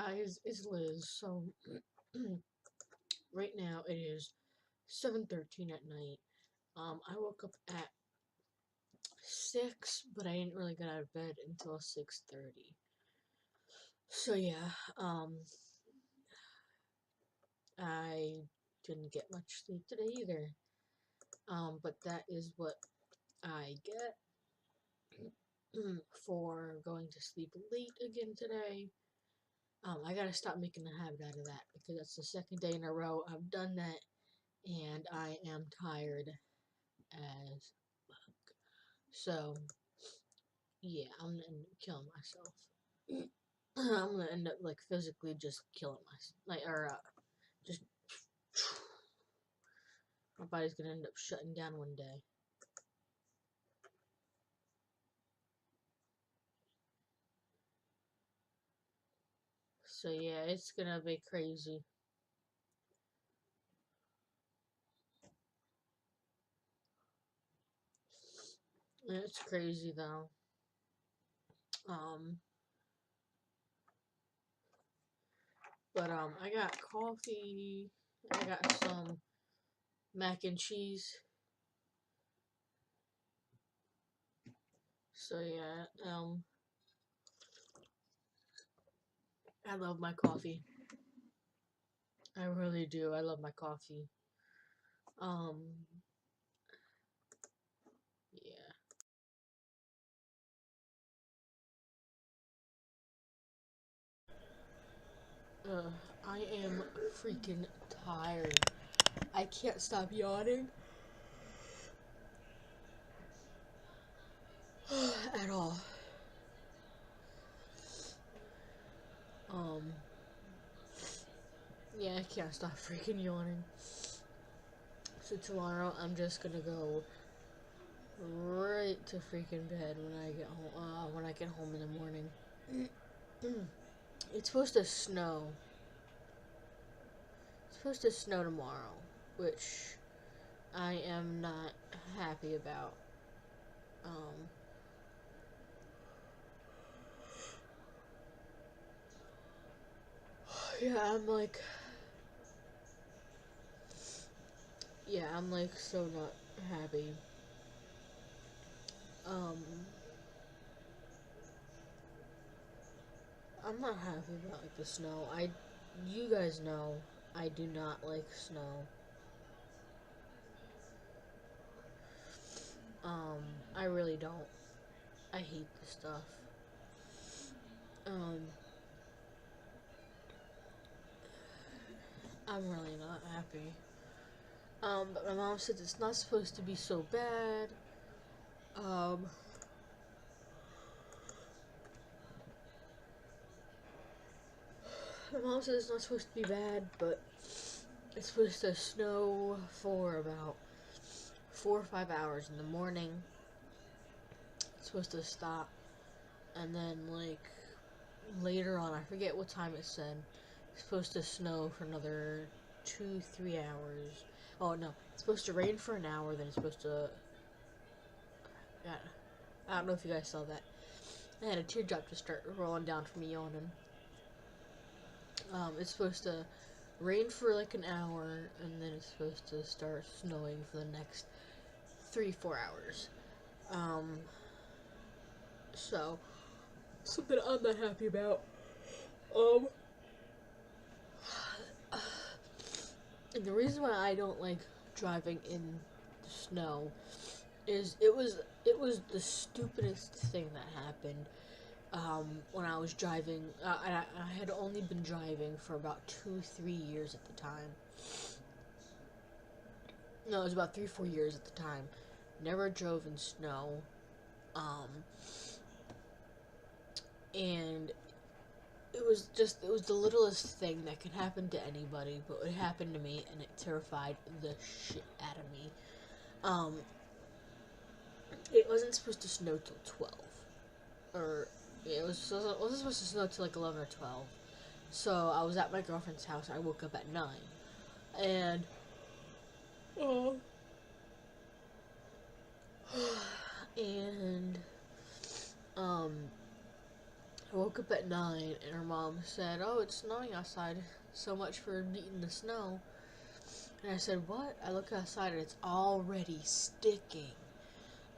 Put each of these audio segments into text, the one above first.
guys, it's Liz. So right now it is 7:13 at night. I woke up at 6, but I didn't really get out of bed until 6:30. So yeah, I didn't get much sleep today either. But that is what I get for going to sleep late again today. I gotta stop making a habit out of that because that's the second day in a row I've done that, and I am tired as fuck. So yeah, I'm gonna end up killing myself. I'm gonna end up like physically just killing myself, just my body's gonna end up shutting down one day. So yeah, it's gonna be crazy. It's crazy though. Um, but I got coffee. I got some mac and cheese. So yeah, I love my coffee. I really do. I love my coffee. Um, yeah. I am freaking tired. I can't stop yawning at all. Um, yeah, I can't stop freaking yawning. So tomorrow I'm just gonna go right to freaking bed when I get home. When I get home in the morning. It's supposed to snow. It's supposed to snow tomorrow, which I am not happy about. Um, yeah, I'm like so not happy. Um, I'm not happy about like the snow. You guys know, I do not like snow. I really don't. I hate this stuff. Um, I'm really not happy. But my mom said it's not supposed to be so bad. Um, my mom said it's not supposed to be bad, but it's supposed to snow for about 4 or 5 hours in the morning. It's supposed to stop, and then like later on, I forget what time it said, it's supposed to snow for another 2-3 hours. Oh no, it's supposed to rain for an hour, then it's supposed to. Yeah, I don't know if you guys saw that. I had a teardrop just start rolling down from me yawning. It's supposed to rain for like an hour, and then it's supposed to start snowing for the next 3-4 hours. Um, so something I'm not happy about. Um, and the reason why I don't like driving in the snow is it was the stupidest thing that happened. When I was driving, I had only been driving for about 2-3 years at the time. No, it was about 3-4 years at the time. Never drove in snow. Um, and it was the littlest thing that could happen to anybody, but it happened to me, and it terrified the shit out of me. It wasn't supposed to snow till 12, or it wasn't supposed to snow till like 11 or 12. So I was at my girlfriend's house. I woke up at 9, and oh, and I woke woke up at 9 and her mom said, "Oh, it's snowing outside. So much for beating the snow." And I said, "What?" I look outside and it's already sticking.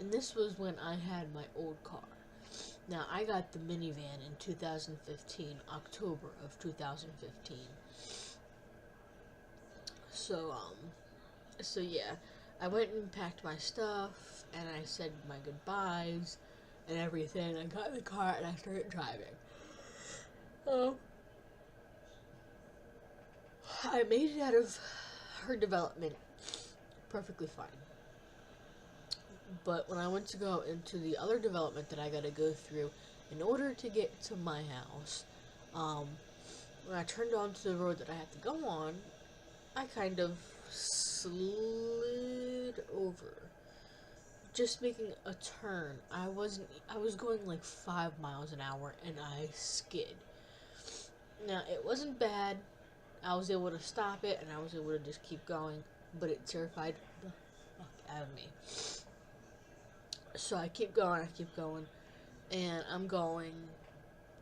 And this was when I had my old car. Now, I got the minivan in 2015, October of 2015. So yeah, I went and packed my stuff, and I said my goodbyes and everything. I got in the car and I started driving. I made it out of her development perfectly fine. But when I went to go into the other development that I gotta go through in order to get to my house, when I turned onto the road that I had to go on, I kind of slid over. Just making a turn. I was going like 5 miles an hour and I skid. Now, it wasn't bad. I was able to stop it and I was able to just keep going, but it terrified the fuck out of me. So I keep going, and I'm going.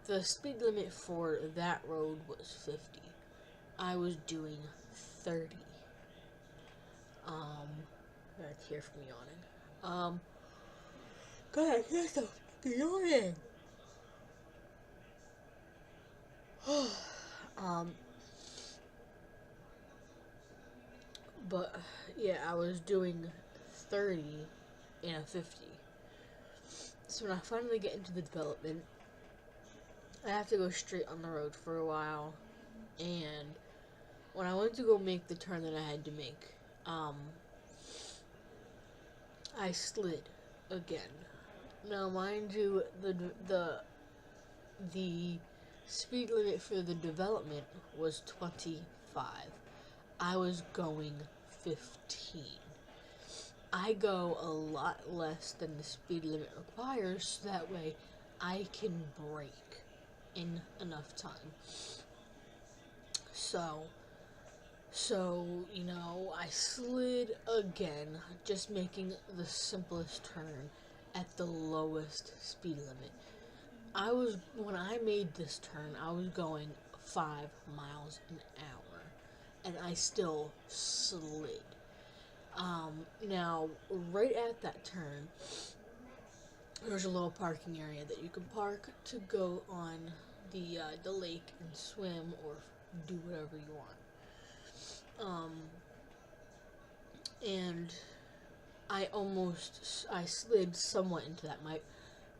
The speed limit for that road was 50. I was doing 30. That's here from yawning. God, I can't stop yawning. But yeah, I was doing 30 in a 50. So when I finally get into the development, I have to go straight on the road for a while. And when I went to go make the turn that I had to make, I slid again. Now, mind you, the speed limit for the development was 25. I was going 15. I go a lot less than the speed limit requires, so that way I can brake in enough time. So, you know, I slid again, just making the simplest turn at the lowest speed limit. When I made this turn, I was going 5 miles an hour, and I still slid. Now, right at that turn, there's a little parking area that you can park to go on the lake and swim or do whatever you want. And I slid somewhat into that.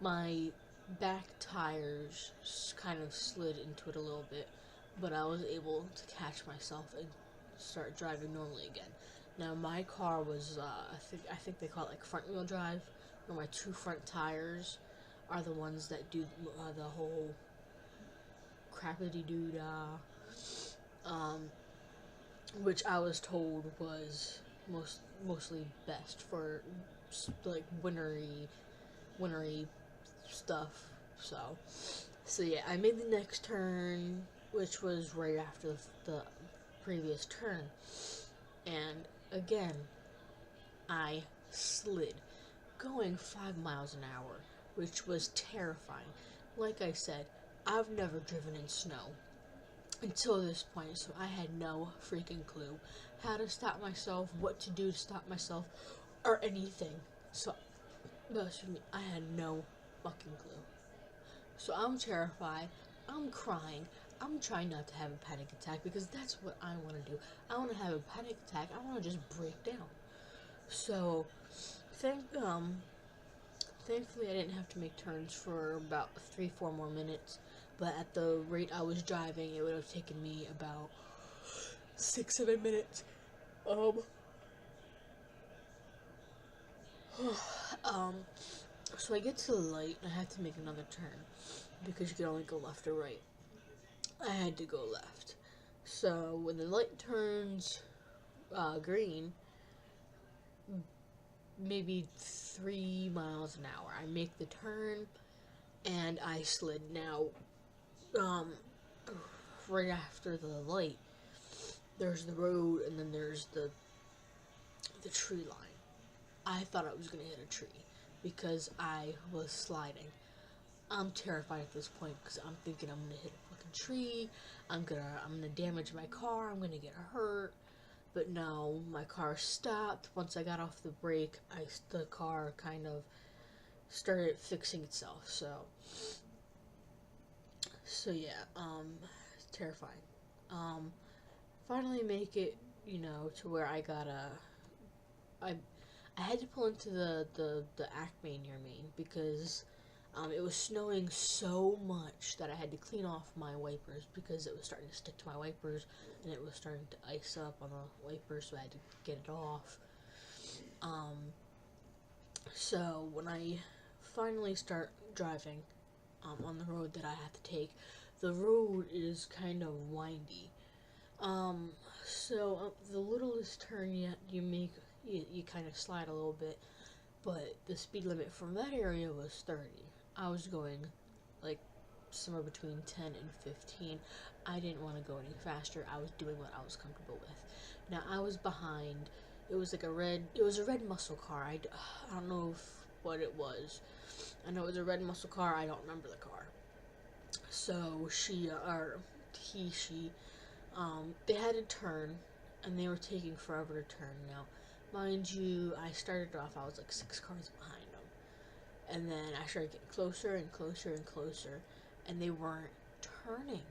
My back tires kind of slid into it a little bit, but I was able to catch myself and start driving normally again. Now, my car was, I think they call it like front wheel drive, where my 2 front tires are the ones that do the whole crappity-doo-dah, which I was told was mostly best for like wintry stuff. So yeah, I made the next turn, which was right after the previous turn, and again, I slid, going 5 miles an hour, which was terrifying. Like I said, I've never driven in snow until this point, so I had no freaking clue how to stop myself, what to do to stop myself, or anything. So, excuse me, I had no fucking clue. So I'm terrified, I'm crying, I'm trying not to have a panic attack, because that's what I want to do. I want to have a panic attack. I want to just break down. So, thankfully I didn't have to make turns for about 3-4 more minutes. But at the rate I was driving, it would have taken me about 6-7 minutes. So I get to the light, and I have to make another turn, because you can only go left or right. I had to go left. So when the light turns green, maybe 3 miles an hour, I make the turn, and I slid. Now, right after the light, there's the road, and then there's the tree line. I thought I was gonna hit a tree because I was sliding. I'm terrified at this point because I'm thinking I'm gonna hit a fucking tree. I'm gonna damage my car. I'm gonna get hurt. But no, my car stopped. Once I got off the brake, the car kind of started fixing itself. So yeah, terrifying. Um, Finally make it, to where I I had to pull into the Acme near me because it was snowing so much that I had to clean off my wipers because it was starting to stick to my wipers and it was starting to ice up on the wipers, so I had to get it off. Um, so when I finally start driving on the road that I have to take, the road is kind of windy. Um, the littlest turn you make, you kind of slide a little bit, but the speed limit from that area was 30. I was going like somewhere between 10 and 15. I didn't want to go any faster. I was doing what I was comfortable with. Now I was behind. It was a red muscle car. I don't know what it was. I know it was a red muscle car. I don't remember the car. So they had to turn, and they were taking forever to turn. Now, mind you, I started off, I was like 6 cars behind them. And then I started getting closer and closer and closer, and they weren't turning.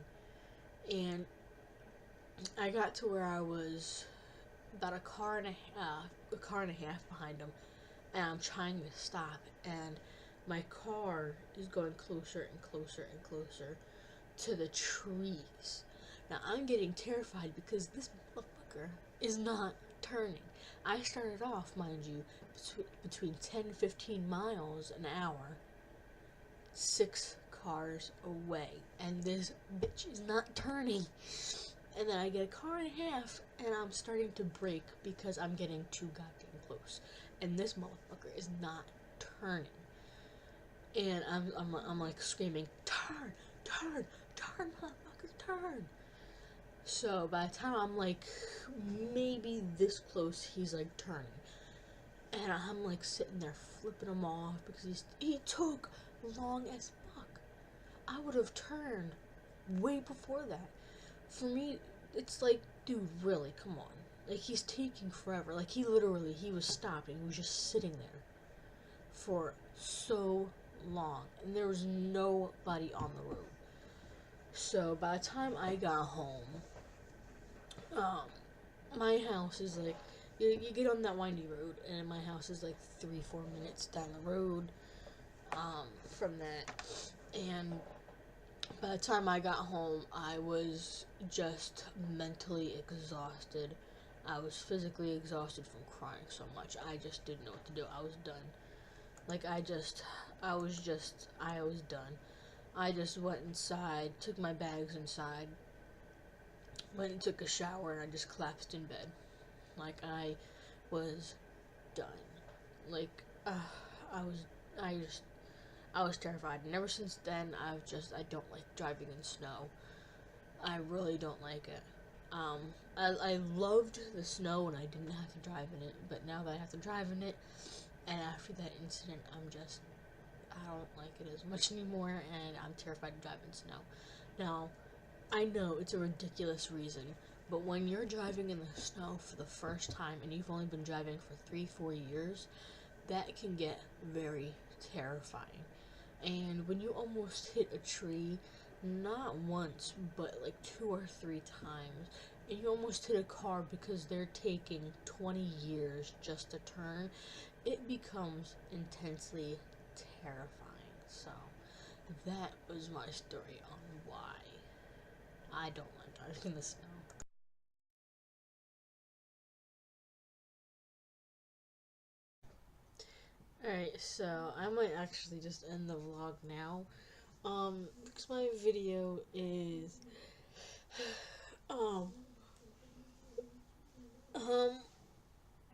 And I got to where I was about a car and a half behind them, and I'm trying to stop, and my car is going closer and closer and closer to the trees. Now I'm getting terrified because this motherfucker is not turning. I started off, mind you, between 10 and 15 miles an hour, 6 cars away, and this bitch is not turning. And then I get a car and a half, and I'm starting to brake because I'm getting too goddamn close, and this motherfucker is not turning. And I'm like screaming, turn, turn, turn, motherfucker, turn. So by the time I'm like maybe this close, he's like turning, and I'm like sitting there flipping him off because he took long as fuck. I would have turned way before that. For me, it's like, dude, really, come on. Like, he's taking forever. Like, he was stopping. He was just sitting there for so long, and there was nobody on the road. So by the time I got home, my house is like, you get on that windy road, and my house is like 3-4 minutes down the road from that. And by the time I got home, I was just mentally exhausted. I was physically exhausted from crying so much. I just didn't know what to do. I was done. Like, I was done. I just went inside, took my bags inside, went and took a shower, and I just collapsed in bed. Like, I was done. Like, I was terrified. And ever since then, I don't like driving in snow. I really don't like it. I loved the snow when I didn't have to drive in it, but now that I have to drive in it, and after that incident, I don't like it as much anymore, and I'm terrified to drive in snow. Now, I know it's a ridiculous reason, but when you're driving in the snow for the first time, and you've only been driving for 3-4 years, that can get very terrifying. And when you almost hit a tree, not once, but like 2 or 3 times, and you almost hit a car because they're taking 20 years just to turn, it becomes intensely terrifying. So, that was my story on why I don't like driving in the snow. Alright, so I might actually just end the vlog now. Because my video is um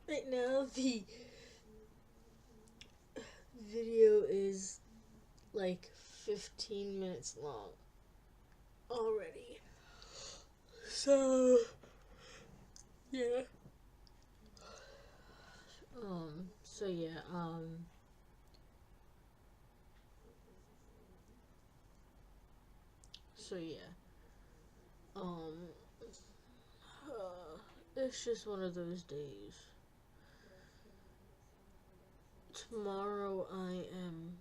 right now the video is like 15 minutes long already. So yeah. So yeah, So yeah. It's just one of those days. Tomorrow I am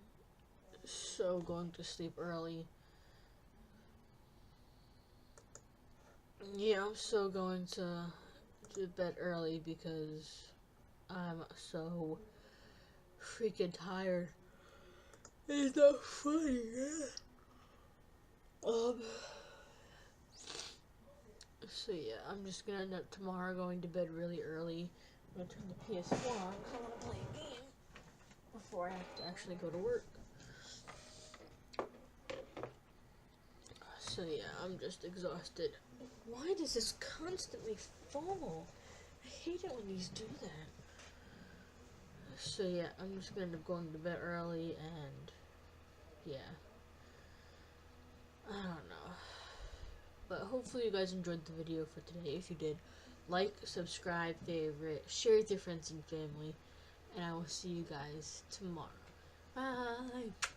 so going to sleep early. Yeah, I'm so going to bed early because I'm so freaking tired. It's not funny. So yeah, I'm just gonna end up tomorrow going to bed really early. I'm gonna turn the PS4 on because I want to play a game before I have to actually go to work. So yeah, I'm just exhausted. Why does this constantly fall? I hate it when these do that. So yeah, I'm just gonna end up going to bed early and yeah. I don't know. But hopefully you guys enjoyed the video for today. If you did, like, subscribe, favorite, share with your friends and family. And I will see you guys tomorrow. Bye!